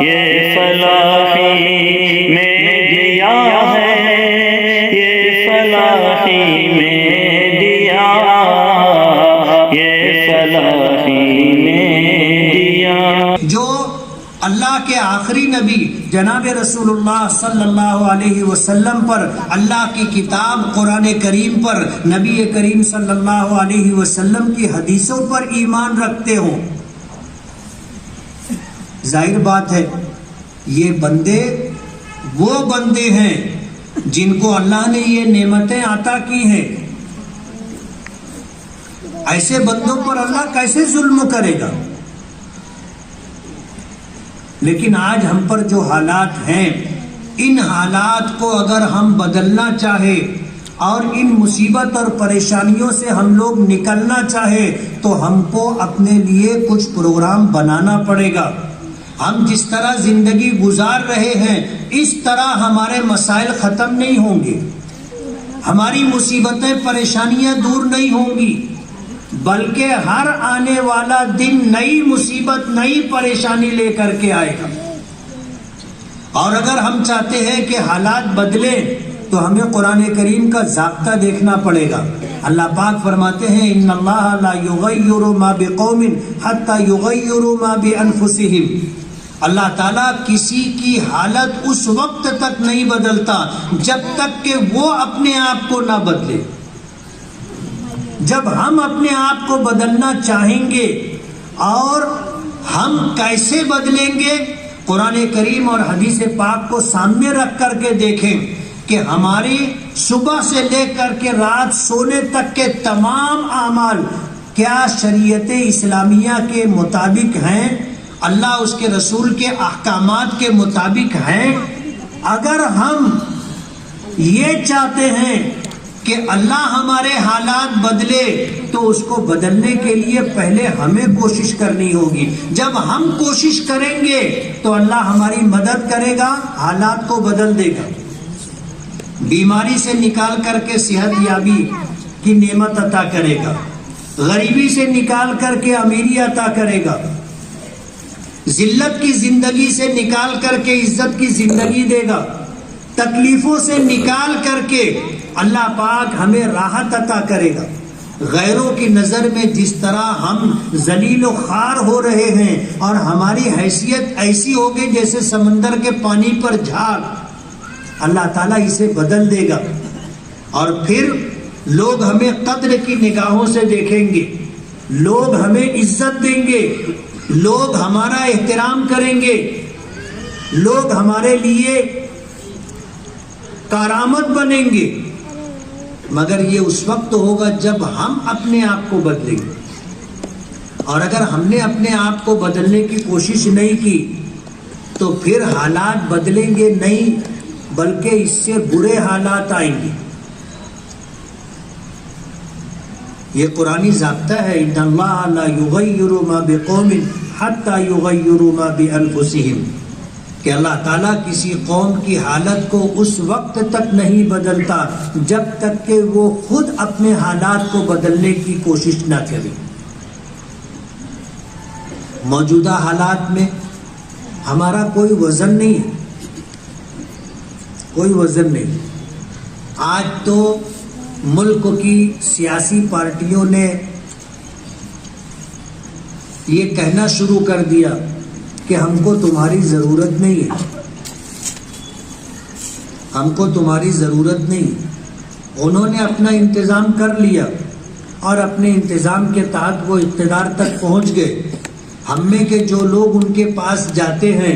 یہ فلاحی میں دیا ہے، یہ فلاحی میں دیا، یہ فلاحی میں دیا۔ جو اللہ کے آخری نبی جناب رسول اللہ صلی اللہ علیہ وسلم پر، اللہ کی کتاب قرآن کریم پر، نبی کریم صلی اللہ علیہ وسلم کی حدیثوں پر ایمان رکھتے ہوں، ظاہر بات ہے یہ بندے وہ بندے ہیں جن کو اللہ نے یہ نعمتیں عطا کی ہیں۔ ایسے بندوں پر اللہ کیسے ظلم کرے گا؟ لیکن آج ہم پر جو حالات ہیں، ان حالات کو اگر ہم بدلنا چاہے اور ان مصیبت اور پریشانیوں سے ہم لوگ نکلنا چاہے تو ہم کو اپنے لیے کچھ پروگرام بنانا پڑے گا۔ ہم جس طرح زندگی گزار رہے ہیں اس طرح ہمارے مسائل ختم نہیں ہوں گے، ہماری مصیبتیں پریشانیاں دور نہیں ہوں گی، بلکہ ہر آنے والا دن نئی مصیبت نئی پریشانی لے کر کے آئے گا۔ اور اگر ہم چاہتے ہیں کہ حالات بدلیں تو ہمیں قرآن کریم کا ضابطہ دیکھنا پڑے گا۔ اللہ پاک فرماتے ہیں ان اللہ لا یغیر ما بقوم حتی یغیروا ما بانفسہم۔ اللہ تعالیٰ کسی کی حالت اس وقت تک نہیں بدلتا جب تک کہ وہ اپنے آپ کو نہ بدلے۔ جب ہم اپنے آپ کو بدلنا چاہیں گے، اور ہم کیسے بدلیں گے؟ قرآن کریم اور حدیث پاک کو سامنے رکھ کر کے دیکھیں کہ ہماری صبح سے لے کر کے رات سونے تک کے تمام اعمال کیا شریعت اسلامیہ کے مطابق ہیں، اللہ اس کے رسول کے احکامات کے مطابق ہیں؟ اگر ہم یہ چاہتے ہیں کہ اللہ ہمارے حالات بدلے تو اس کو بدلنے کے لیے پہلے ہمیں کوشش کرنی ہوگی۔ جب ہم کوشش کریں گے تو اللہ ہماری مدد کرے گا، حالات کو بدل دے گا، بیماری سے نکال کر کے صحت یابی کی نعمت عطا کرے گا، غریبی سے نکال کر کے امیری عطا کرے گا، ذلت کی زندگی سے نکال کر کے عزت کی زندگی دے گا، تکلیفوں سے نکال کر کے اللہ پاک ہمیں راحت عطا کرے گا۔ غیروں کی نظر میں جس طرح ہم ذلیل و خوار ہو رہے ہیں اور ہماری حیثیت ایسی ہوگی جیسے سمندر کے پانی پر جھاگ، اللہ تعالیٰ اسے بدل دے گا، اور پھر لوگ ہمیں قدر کی نگاہوں سے دیکھیں گے، لوگ ہمیں عزت دیں گے، لوگ ہمارا احترام کریں گے، لوگ ہمارے لیے کارآمد بنیں گے، مگر یہ اس وقت ہوگا جب ہم اپنے آپ کو بدلیں گے۔ اور اگر ہم نے اپنے آپ کو بدلنے کی کوشش نہیں کی تو پھر حالات بدلیں گے نہیں، بلکہ اس سے برے حالات آئیں گے۔ یہ قرآنی ضابطہ ہے ان اللہ لا یغیر ما بقوم حتی یغیروا ما بانفسہم، کہ اللہ تعالیٰ کسی قوم کی حالت کو اس وقت تک نہیں بدلتا جب تک کہ وہ خود اپنے حالات کو بدلنے کی کوشش نہ کرے۔ موجودہ حالات میں ہمارا کوئی وزن نہیں ہے، کوئی وزن نہیں۔ آج تو ملک کی سیاسی پارٹیوں نے یہ کہنا شروع کر دیا کہ ہم کو تمہاری ضرورت نہیں ہے، ہم کو تمہاری ضرورت نہیں۔ انہوں نے اپنا انتظام کر لیا اور اپنے انتظام کے تحت وہ اقتدار تک پہنچ گئے۔ ہم میں کے جو لوگ ان کے پاس جاتے ہیں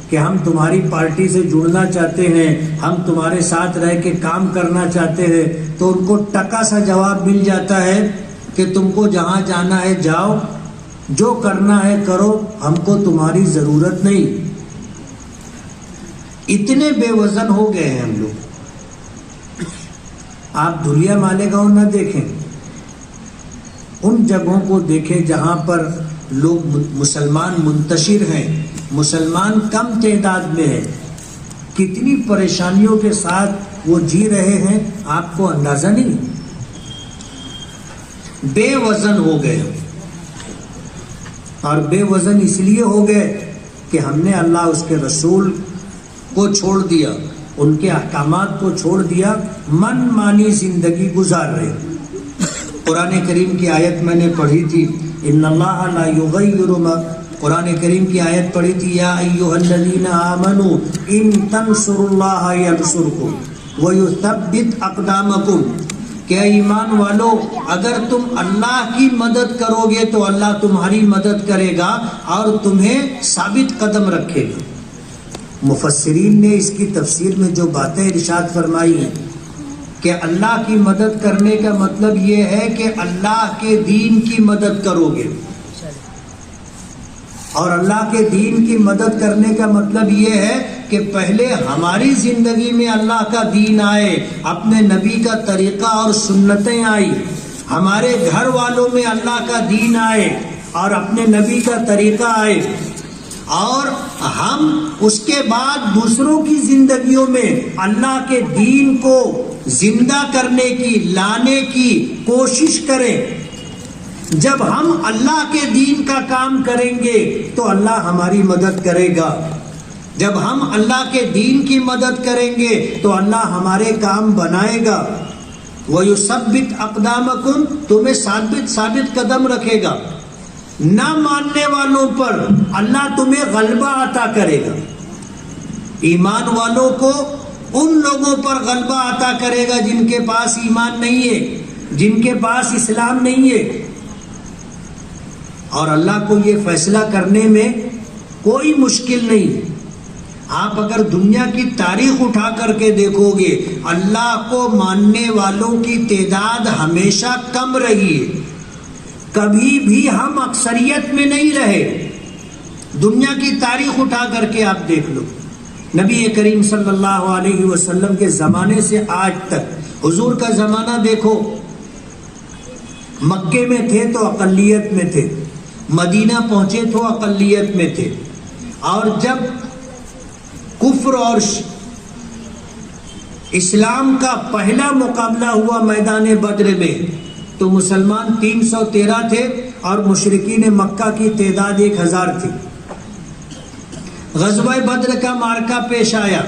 کہ ہم تمہاری پارٹی سے جڑنا چاہتے ہیں، ہم تمہارے ساتھ رہ کے کام کرنا چاہتے ہیں، تو ان کو ٹکا سا جواب مل جاتا ہے کہ تم کو جہاں جانا ہے جاؤ، جو کرنا ہے کرو، ہم کو تمہاری ضرورت نہیں۔ اتنے بے وزن ہو گئے ہیں ہم لوگ۔ آپ دھلیا مالیگاؤں نہ دیکھیں، ان جگہوں کو دیکھیں جہاں پر لوگ مسلمان منتشر ہیں، مسلمان کم تعداد میں ہیں، کتنی پریشانیوں کے ساتھ وہ جی رہے ہیں، آپ کو اندازہ نہیں۔ بے وزن ہو گئے، اور بے وزن اس لیے ہو گئے کہ ہم نے اللہ اس کے رسول کو چھوڑ دیا، ان کے احکامات کو چھوڑ دیا، من مانی زندگی گزار رہے۔ قرآن کریم کی آیت میں نے پڑھی تھی، ان اللہ لا یغیر ما، قرآن کریم کی آیت پڑھی تھی، یا ایھا الذین آمنوا ان تنصروا اللہ ینصرکم ویثبت اقدامکم، کہ ایمان والو اگر تم اللہ کی مدد کرو گے تو اللہ تمہاری مدد کرے گا اور تمہیں ثابت قدم رکھے گا۔ مفسرین نے اس کی تفسیر میں جو باتیں ارشاد فرمائی ہیں کہ اللہ کی مدد کرنے کا مطلب یہ ہے کہ اللہ کے دین کی مدد کرو گے، اور اللہ کے دین کی مدد کرنے کا مطلب یہ ہے کہ پہلے ہماری زندگی میں اللہ کا دین آئے، اپنے نبی کا طریقہ اور سنتیں آئی، ہمارے گھر والوں میں اللہ کا دین آئے اور اپنے نبی کا طریقہ آئے، اور ہم اس کے بعد دوسروں کی زندگیوں میں اللہ کے دین کو زندہ کرنے کی، لانے کی کوشش کریں۔ جب ہم اللہ کے دین کا کام کریں گے تو اللہ ہماری مدد کرے گا، جب ہم اللہ کے دین کی مدد کریں گے تو اللہ ہمارے کام بنائے گا۔ وَيُثَبِّتْ أَقْدَامَكُمْ، تمہیں ثابت قدم رکھے گا۔ نہ ماننے والوں پر اللہ تمہیں غلبہ عطا کرے گا، ایمان والوں کو ان لوگوں پر غلبہ عطا کرے گا جن کے پاس ایمان نہیں ہے، جن کے پاس اسلام نہیں ہے۔ اور اللہ کو یہ فیصلہ کرنے میں کوئی مشکل نہیں۔ آپ اگر دنیا کی تاریخ اٹھا کر کے دیکھو گے، اللہ کو ماننے والوں کی تعداد ہمیشہ کم رہی ہے، کبھی بھی ہم اکثریت میں نہیں رہے۔ دنیا کی تاریخ اٹھا کر کے آپ دیکھ لو، نبی کریم صلی اللہ علیہ وسلم کے زمانے سے آج تک، حضور کا زمانہ دیکھو، مکے میں تھے تو اقلیت میں تھے، مدینہ پہنچے تو اقلیت میں تھے، اور جب کفر اور اسلام کا پہلا مقابلہ ہوا میدان بدر میں تو مسلمان 313 تھے اور مشرکین مکہ کی تعداد 1000 تھی۔ غزوہ بدر کا مارکہ پیش آیا،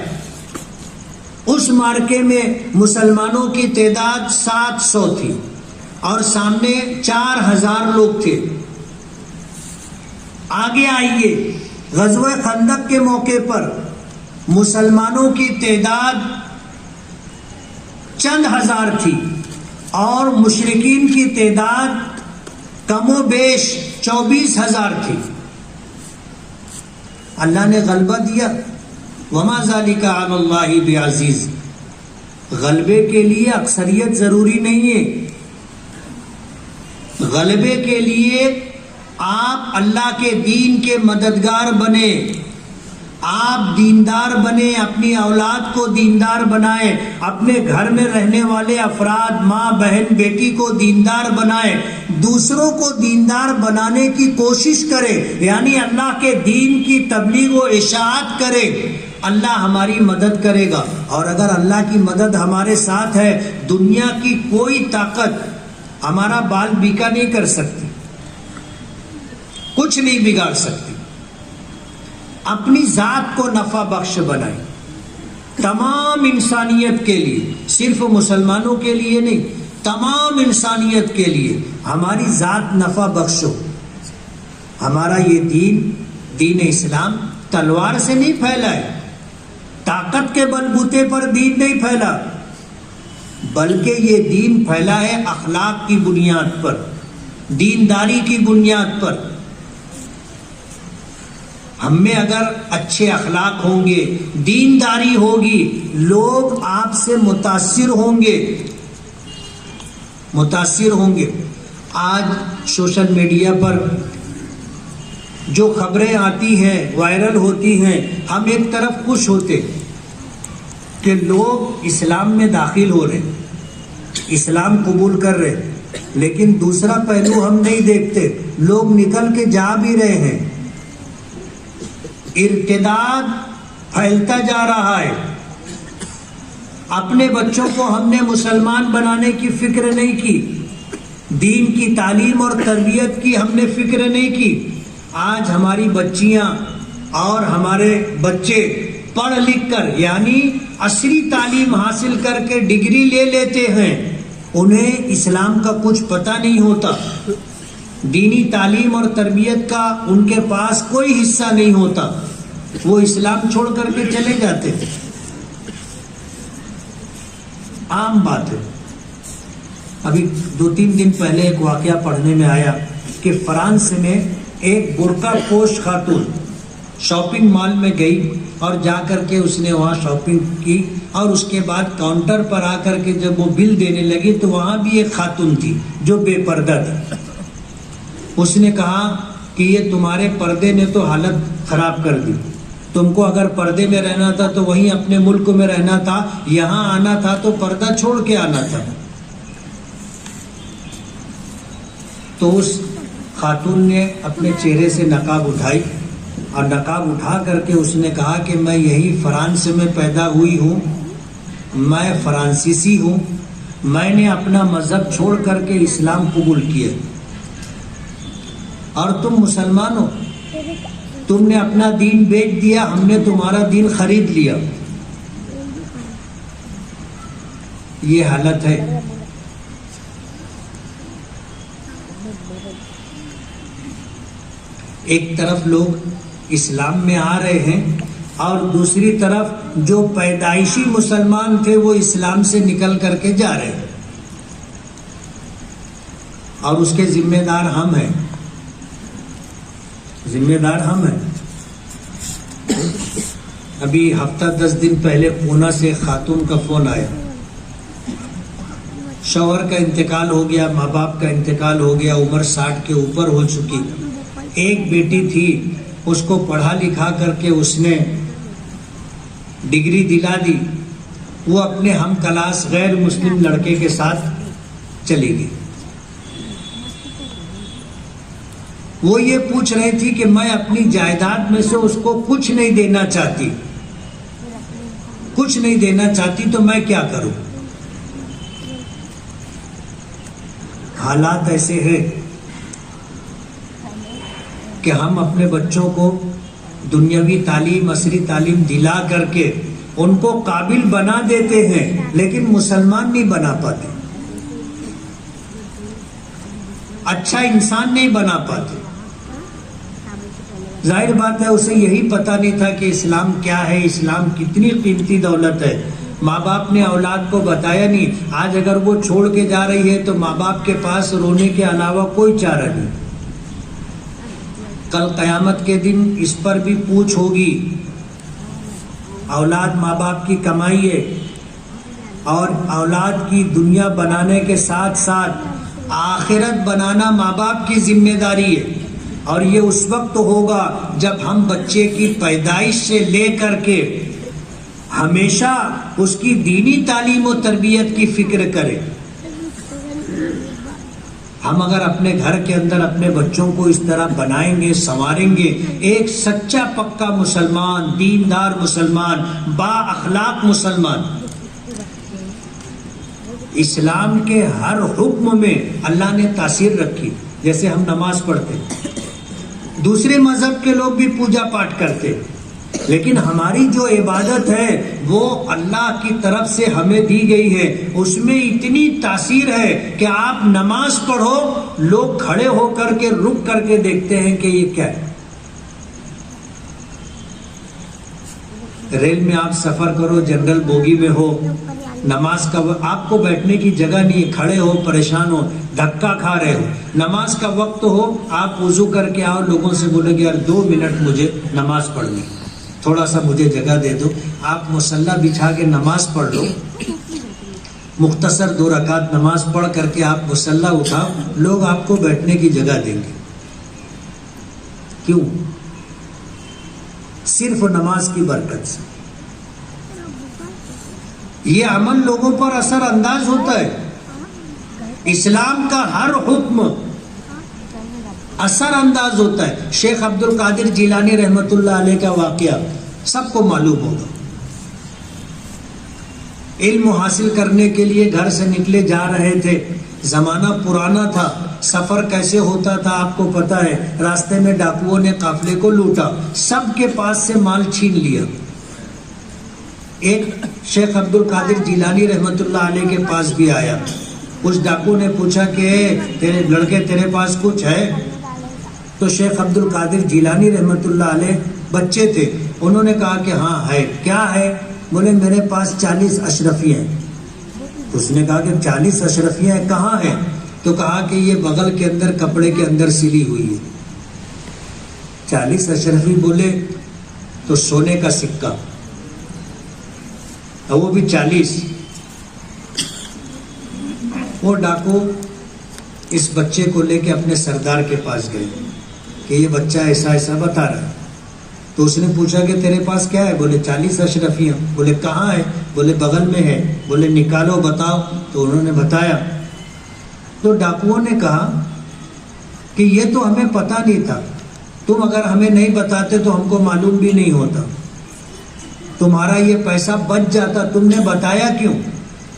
اس مارکے میں مسلمانوں کی تعداد 700 تھی اور سامنے 4000 لوگ تھے۔ آگے آئیے، غزوہ خندق کے موقع پر مسلمانوں کی تعداد چند ہزار تھی اور مشرکین کی تعداد کم و بیش 24,000 تھی۔ اللہ نے غلبہ دیا، وما ذالک علی اللہ بعزیز۔ غلبے کے لیے اکثریت ضروری نہیں ہے، غلبے کے لیے آپ اللہ کے دین کے مددگار بنے، آپ دیندار بنے، اپنی اولاد کو دیندار بنائیں، اپنے گھر میں رہنے والے افراد، ماں بہن بیٹی کو دیندار بنائیں، دوسروں کو دیندار بنانے کی کوشش کریں، یعنی اللہ کے دین کی تبلیغ و اشاعت کریں، اللہ ہماری مدد کرے گا۔ اور اگر اللہ کی مدد ہمارے ساتھ ہے، دنیا کی کوئی طاقت ہمارا بال بیکا نہیں کر سکتی، کچھ نہیں بگاڑ سکتی۔ اپنی ذات کو نفع بخش بنائیں، تمام انسانیت کے لیے، صرف مسلمانوں کے لیے نہیں، تمام انسانیت کے لیے ہماری ذات نفع بخش ہو۔ ہمارا یہ دین اسلام تلوار سے نہیں پھیلا ہے، طاقت کے بلبوتے پر دین نہیں پھیلا، بلکہ یہ دین پھیلا ہے اخلاق کی بنیاد پر، دینداری کی بنیاد پر۔ ہم میں اگر اچھے اخلاق ہوں گے، دینداری ہوگی، لوگ آپ سے متاثر ہوں گے۔ آج سوشل میڈیا پر جو خبریں آتی ہیں، وائرل ہوتی ہیں، ہم ایک طرف خوش ہوتے کہ لوگ اسلام میں داخل ہو رہے، اسلام قبول کر رہے، لیکن دوسرا پہلو ہم نہیں دیکھتے، لوگ نکل کے جا بھی رہے ہیں، ارتداد پھیلتا جا رہا ہے۔ اپنے بچوں کو ہم نے مسلمان بنانے کی فکر نہیں کی، دین کی تعلیم اور تربیت کی ہم نے فکر نہیں کی۔ آج ہماری بچیاں اور ہمارے بچے پڑھ لکھ کر یعنی عصری تعلیم حاصل کر کے ڈگری لے لیتے ہیں، انہیں اسلام کا کچھ پتہ نہیں ہوتا، دینی تعلیم اور تربیت کا ان کے پاس کوئی حصہ نہیں ہوتا، وہ اسلام چھوڑ کر کے چلے جاتے ہیں۔ عام بات ہے۔ ابھی 2-3 دن پہلے ایک واقعہ پڑھنے میں آیا کہ فرانس میں ایک برقع پوش خاتون شاپنگ مال میں گئی اور جا کر کے اس نے وہاں شاپنگ کی، اور اس کے بعد کاؤنٹر پر آ کر کے جب وہ بل دینے لگی تو وہاں بھی ایک خاتون تھی جو بے پردہ تھی۔ اس نے کہا کہ یہ تمہارے پردے نے تو حالت خراب کر دی، تم کو اگر پردے میں رہنا تھا تو وہیں اپنے ملک میں رہنا تھا، یہاں آنا تھا تو پردہ چھوڑ کے آنا تھا۔ تو اس خاتون نے اپنے چہرے سے نقاب اٹھائی اور نقاب اٹھا کر کے اس نے کہا کہ میں یہی فرانس میں پیدا ہوئی ہوں، میں فرانسیسی ہوں، میں نے اپنا مذہب چھوڑ کر کے اسلام قبول کیا، اور تم مسلمان ہو، تم نے اپنا دین بیچ دیا، ہم نے تمہارا دین خرید لیا۔ یہ حالت ہے۔ ایک طرف لوگ اسلام میں آ رہے ہیں اور دوسری طرف جو پیدائشی مسلمان تھے وہ اسلام سے نکل کر کے جا رہے ہیں، اور اس کے ذمہ دار ہم ہیں، ذمہ دار ہم ہیں۔ ابھی ہفتہ 10 دن پہلے پونا سے خاتون کا فون آیا، شوہر کا انتقال ہو گیا، ماں باپ کا انتقال ہو گیا، عمر 60 کے اوپر ہو چکی، ایک بیٹی تھی، اس کو پڑھا لکھا کر کے اس نے ڈگری دلا دی، وہ اپنے ہم کلاس غیر مسلم لڑکے کے ساتھ چلی گئی۔ وہ یہ پوچھ رہی تھی کہ میں اپنی جائیداد میں سے اس کو کچھ نہیں دینا چاہتی، کچھ نہیں دینا چاہتی، تو میں کیا کروں؟ حالات ایسے ہیں کہ ہم اپنے بچوں کو دنیاوی تعلیم، عصری تعلیم دلا کر کے ان کو قابل بنا دیتے ہیں، لیکن مسلمان نہیں بنا پاتے، اچھا انسان نہیں بنا پاتے۔ ظاہر بات ہے اسے یہی پتہ نہیں تھا کہ اسلام کیا ہے، اسلام کتنی قیمتی دولت ہے۔ ماں باپ نے اولاد کو بتایا نہیں، آج اگر وہ چھوڑ کے جا رہی ہے تو ماں باپ کے پاس رونے کے علاوہ کوئی چارہ نہیں۔ کل قیامت کے دن اس پر بھی پوچھ ہوگی۔ اولاد ماں باپ کی کمائی ہے، اور اولاد کی دنیا بنانے کے ساتھ ساتھ آخرت بنانا ماں باپ کی ذمہ داری ہے، اور یہ اس وقت ہوگا جب ہم بچے کی پیدائش سے لے کر کے ہمیشہ اس کی دینی تعلیم و تربیت کی فکر کریں۔ ہم اگر اپنے گھر کے اندر اپنے بچوں کو اس طرح بنائیں گے، سنواریں گے، ایک سچا پکا مسلمان، دیندار مسلمان، با اخلاق مسلمان، اسلام کے ہر حکم میں اللہ نے تاثیر رکھی۔ جیسے ہم نماز پڑھتے، دوسرے مذہب کے لوگ بھی پوجا پاٹ کرتے، لیکن ہماری جو عبادت ہے وہ اللہ کی طرف سے ہمیں دی گئی ہے، اس میں اتنی تاثیر ہے کہ آپ نماز پڑھو، لوگ کھڑے ہو کر کے رک کر کے دیکھتے ہیں کہ یہ کیا ہے۔ ریل میں آپ سفر کرو، جنرل بوگی میں ہو، نماز کا آپ کو بیٹھنے کی جگہ نہیں، کھڑے ہو، پریشان ہو، دھکا کھا رہے ہو، نماز کا وقت ہو، آپ وضو کر کے آؤ، لوگوں سے بولے گے یار 2 منٹ مجھے نماز پڑھنی، تھوڑا سا مجھے جگہ دے دو، آپ مصلی بچھا کے نماز پڑھ لو، مختصر 2 رکعت نماز پڑھ کر کے آپ مصلی اٹھاؤ، لوگ آپ کو بیٹھنے کی جگہ دیں گے۔ کیوں؟ صرف نماز کی برکت سے۔ یہ عمل لوگوں پر اثر انداز ہوتا ہے، اسلام کا ہر حکم اثر انداز ہوتا ہے۔ شیخ عبد القادر جیلانی رحمت اللہ علیہ کا واقعہ سب کو معلوم ہوگا۔ علم حاصل کرنے کے لیے گھر سے نکلے جا رہے تھے، زمانہ پرانا تھا، سفر کیسے ہوتا تھا آپ کو پتا ہے، راستے میں ڈاکوؤں نے قافلے کو لوٹا، سب کے پاس سے مال چھین لیا۔ ایک شیخ عبد القادر جیلانی رحمت اللہ علیہ کے پاس بھی آیا، اس ڈاکو نے پوچھا کہ تیرے لڑکے تیرے پاس کچھ ہے؟ تو شیخ عبد القادر جیلانی رحمت اللہ علیہ بچے تھے، انہوں نے کہا کہ ہاں ہے۔ کیا ہے؟ بولے میرے پاس 40 اشرفیاں ہیں۔ اس نے کہا کہ 40 اشرفیاں کہاں ہیں؟ تو کہا کہ یہ بغل کے اندر کپڑے کے اندر سلی ہوئی ہے۔ 40 اشرفی بولے تو سونے کا سکہ، وہ بھی 40۔ وہ ڈاکو اس بچے کو لے کے اپنے سردار کے پاس گئے کہ یہ بچہ ایسا ایسا بتا رہا ہے۔ تو اس نے پوچھا کہ تیرے پاس کیا ہے؟ بولے 40 اشرفیاں۔ بولے کہاں ہے؟ بولے بغل میں ہے۔ بولے نکالو بتاؤ۔ تو انہوں نے بتایا۔ تو ڈاکوؤں نے کہا کہ یہ تو ہمیں پتہ نہیں تھا، تم اگر ہمیں نہیں بتاتے تو ہم کو معلوم بھی نہیں ہوتا، تمہارا یہ پیسہ بچ جاتا، تم نے بتایا کیوں؟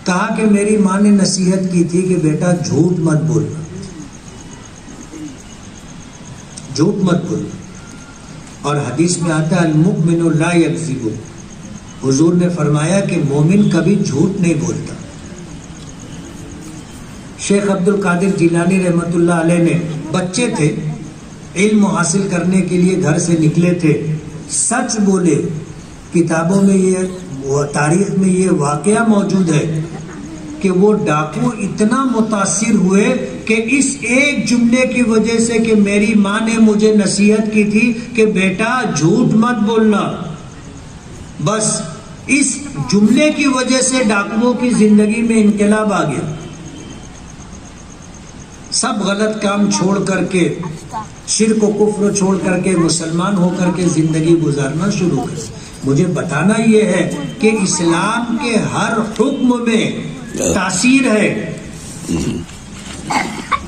کہا کہ میری ماں نے نصیحت کی تھی کہ بیٹا جھوٹ مت بولنا، جھوٹ مت بولنا۔ اور حدیث میں آتا ہے المؤمن لا یکذب، حضور نے فرمایا کہ مومن کبھی جھوٹ نہیں بولتا۔ شیخ عبد القادر جیلانی رحمت اللہ علیہ نے بچے تھے، علم حاصل کرنے کے لیے گھر سے نکلے تھے، سچ بولے۔ کتابوں میں یہ تاریخ میں یہ واقعہ موجود ہے کہ وہ ڈاکو اتنا متاثر ہوئے کہ اس ایک جملے کی وجہ سے کہ میری ماں نے مجھے نصیحت کی تھی کہ بیٹا جھوٹ مت بولنا، بس اس جملے کی وجہ سے ڈاکوؤں کی زندگی میں انقلاب آ گیا۔ سب غلط کام چھوڑ کر کے، شرک و کفر چھوڑ کر کے مسلمان ہو کر کے زندگی گزارنا شروع کر۔ مجھے بتانا یہ ہے کہ اسلام کے ہر حکم میں تاثیر ہے،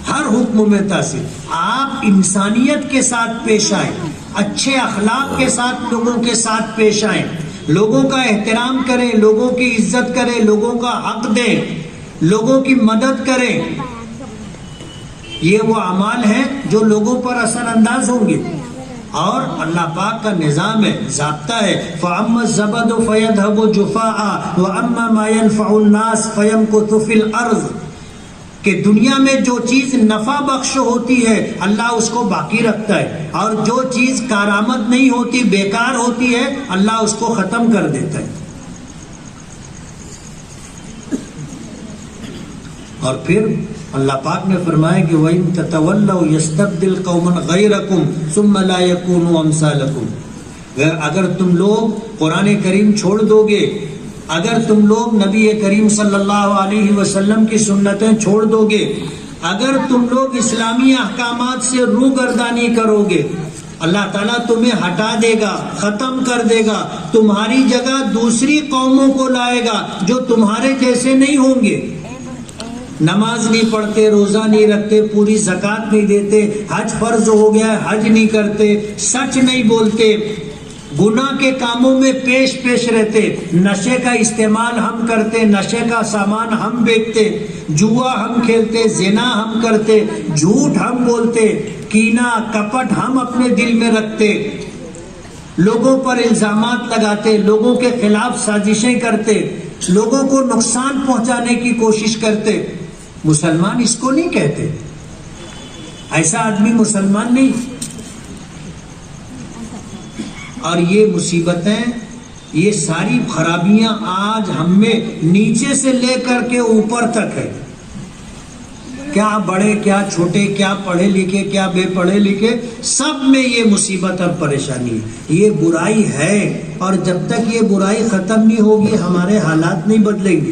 ہر حکم میں تاثیر۔ آپ انسانیت کے ساتھ پیش آئیں، اچھے اخلاق کے ساتھ لوگوں کے ساتھ پیش آئیں، لوگوں کا احترام کریں، لوگوں کی عزت کریں، لوگوں کا حق دیں، لوگوں کی مدد کریں۔ یہ وہ اعمال ہیں جو لوگوں پر اثر انداز ہوں گے۔ اور اللہ پاک کا نظام ہے، ضابطہ ہے، فَأَمَّا الزَّبَدُ فَيَذْهَبُ جُفَاءً وَأَمَّا مَا يَنْفَعُ النَّاسَ فَيَمْكُثُ فِي الْأَرْضِ، کہ دنیا میں جو چیز نفع بخش ہوتی ہے اللہ اس کو باقی رکھتا ہے، اور جو چیز کارآمد نہیں ہوتی، بیکار ہوتی ہے، اللہ اس کو ختم کر دیتا ہے۔ اور پھر اللہ پاک نے فرمایا کہ وَإِن تَتَوَلَّوْا يَسْتَبْدِلْ قَوْمًا غَيْرَكُمْ ثُمَّ لَا يَكُونُوا أَمْثَالَكُمْ، اگر تم لوگ قرآن کریم چھوڑ دو گے، اگر تم لوگ نبی کریم صلی اللہ علیہ وسلم کی سنتیں چھوڑ دو گے، اگر تم لوگ اسلامی احکامات سے روگردانی کرو گے، اللہ تعالیٰ تمہیں ہٹا دے گا، ختم کر دے گا، تمہاری جگہ دوسری قوموں کو لائے گا جو تمہارے جیسے نہیں ہوں گے، نماز نہیں پڑھتے، روزہ نہیں رکھتے، پوری زکوٰۃ نہیں دیتے، حج فرض ہو گیا ہے حج نہیں کرتے، سچ نہیں بولتے، گناہ کے کاموں میں پیش رہتے، نشے کا استعمال ہم کرتے، نشے کا سامان ہم بیچتے، جوا ہم کھیلتے، زنا ہم کرتے، جھوٹ ہم بولتے، کینہ کپٹ ہم اپنے دل میں رکھتے، لوگوں پر الزامات لگاتے، لوگوں کے خلاف سازشیں کرتے، لوگوں کو نقصان پہنچانے کی کوشش کرتے۔ مسلمان اس کو نہیں کہتے، ایسا آدمی مسلمان نہیں۔ اور یہ مصیبتیں، یہ ساری خرابیاں آج ہم میں نیچے سے لے کر کے اوپر تک ہے، کیا بڑے کیا چھوٹے، کیا پڑھے لکھے کیا بے پڑھے لکھے، سب میں یہ مصیبت اور پریشانی ہے، یہ برائی ہے۔ اور جب تک یہ برائی ختم نہیں ہوگی ہمارے حالات نہیں بدلیں گے۔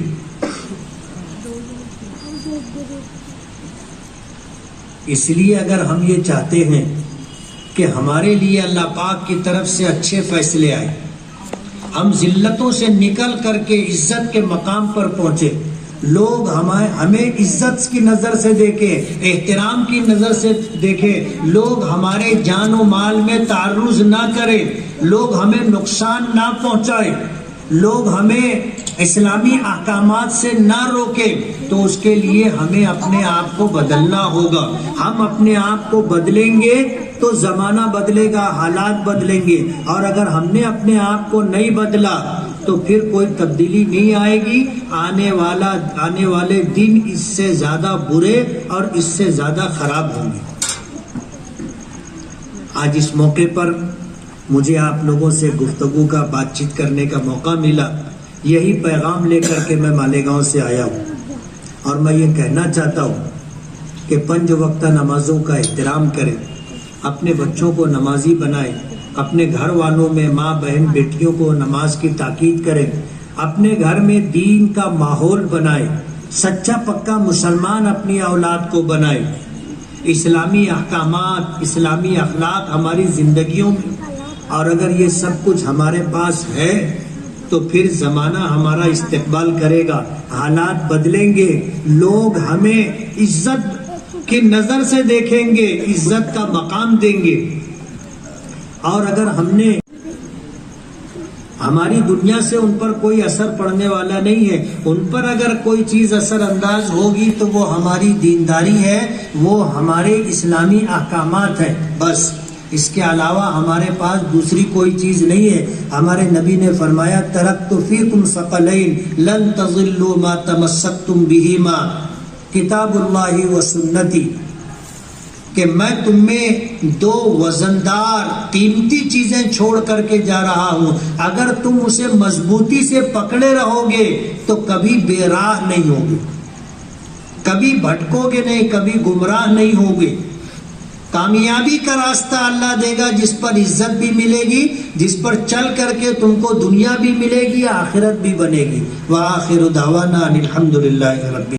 اس لیے اگر ہم یہ چاہتے ہیں کہ ہمارے لیے اللہ پاک کی طرف سے اچھے فیصلے آئے، ہم ذلتوں سے نکل کر کے عزت کے مقام پر پہنچے، لوگ ہمیں عزت کی نظر سے دیکھیں، احترام کی نظر سے دیکھیں، لوگ ہمارے جان و مال میں تعرض نہ کریں، لوگ ہمیں نقصان نہ پہنچائیں، لوگ ہمیں اسلامی احکامات سے نہ روکیں تو اس کے لیے ہمیں اپنے آپ کو بدلنا ہوگا. ہم اپنے آپ کو بدلیں گے تو زمانہ بدلے گا, حالات بدلیں گے, اور اگر ہم نے اپنے آپ کو نہیں بدلا تو پھر کوئی تبدیلی نہیں آئے گی. آنے والے دن اس سے زیادہ برے اور اس سے زیادہ خراب ہوں گے. آج اس موقع پر مجھے آپ لوگوں سے گفتگو کا, بات چیت کرنے کا موقع ملا. یہی پیغام لے کر کے میں مالیگاؤں سے آیا ہوں, اور میں یہ کہنا چاہتا ہوں کہ 5 وقتہ نمازوں کا احترام کریں, اپنے بچوں کو نمازی بنائیں, اپنے گھر والوں میں ماں بہن بیٹیوں کو نماز کی تاکید کریں, اپنے گھر میں دین کا ماحول بنائیں, سچا پکا مسلمان اپنی اولاد کو بنائیں. اسلامی احکامات, اسلامی اخلاق ہماری زندگیوں میں, اور اگر یہ سب کچھ ہمارے پاس ہے تو پھر زمانہ ہمارا استقبال کرے گا, حالات بدلیں گے, لوگ ہمیں عزت کی نظر سے دیکھیں گے, عزت کا مقام دیں گے. اور اگر ہم نے ہماری دنیا سے ان پر کوئی اثر پڑنے والا نہیں ہے, ان پر اگر کوئی چیز اثر انداز ہوگی تو وہ ہماری دینداری ہے, وہ ہمارے اسلامی احکامات ہیں, بس. اس کے علاوہ ہمارے پاس دوسری کوئی چیز نہیں ہے. ہمارے نبی نے فرمایا ترکت فیکم ثقلین لن تضلوا ما تمسکتم بہما کتاب اللہ و سنتی, کہ میں تم میں 2 وزندار قیمتی چیزیں چھوڑ کر کے جا رہا ہوں, اگر تم اسے مضبوطی سے پکڑے رہو گے تو کبھی بے راہ نہیں ہوگے, کبھی بھٹکو گے نہیں, کبھی گمراہ نہیں ہوگے. کامیابی کا راستہ اللہ دے گا جس پر عزت بھی ملے گی, جس پر چل کر کے تم کو دنیا بھی ملے گی, آخرت بھی بنے گی. وآخر دعوانا الحمدللہ رب